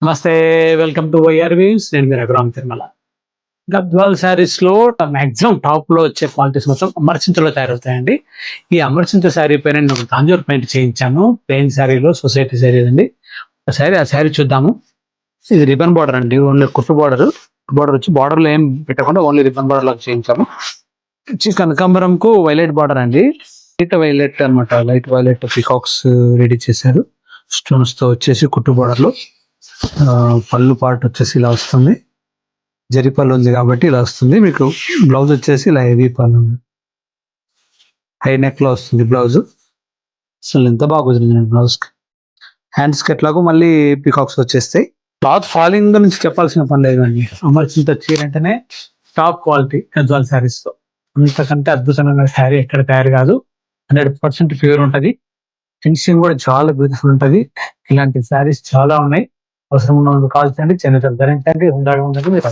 నమస్తే. Welcome to YR views. నేను మీ రఘురామ్ తిరుమల. గద్వాల్ శారీస్ లో మాక్సిమం టాప్ లో వచ్చే క్వాలిటీస్ మొత్తం అమర్చింతలో తయారవుతాయండి. ఈ అమర్చింత శారీ పైన నేను ఒక తాంజూర్ పెయింట్ చేయించాను. ప్లెయిన్ శారీలో సొసైటీ శారీ అండి. ఆ శారీ చూద్దాము. ఇది రిబన్ బార్డర్ అండి. ఓన్లీ కుట్టు బార్డర్. బార్డర్ వచ్చి బార్డర్ లో ఏం పెట్టకుండా ఓన్లీ రిబన్ బార్డర్ లాగా చేయించాము. వచ్చి కనకాంబరం కు వైలెట్ బార్డర్ అండి. లైట్ వైలెట్ అనమాట. లైట్ వైలెట్ పికాక్స్ రెడీ చేశారు. స్టోన్స్ తో వచ్చేసి కుట్టు బార్డర్ లో పళ్ళు పార్ట్ వచ్చేసి ఇలా వస్తుంది. జరి పళ్ళు ఉంది కాబట్టి ఇలా వస్తుంది. మీకు బ్లౌజ్ వచ్చేసి ఇలా హెవీ పళ్ళు హై నెక్ లో వస్తుంది బ్లౌజ్. అసలు ఎంత బాగా కుదిరింది బ్లౌజ్. హ్యాండ్స్ కి ఎట్లాగో మళ్ళీ పికాక్స్ వచ్చేస్తాయి. క్లాత్ ఫాలింగ్ గురించి చెప్పాల్సిన పని లేదండి. అమర్చింత చీర అంటేనే టాప్ క్వాలిటీ గద్వాల్ శారీస్ తో. అంతకంటే అద్భుతమైన శారీ ఎక్కడ తయారు కాదు. 100% ప్యూర్ ఉంటది. ఫినిషింగ్ కూడా చాలా బ్యూటిఫుల్ ఉంటది. ఇలాంటి శారీస్ చాలా ఉన్నాయి. అవసరం ఉన్న వాళ్ళు కాల్ చేయండి. చెన్నై ధరించండి. ఉండాలి మీరు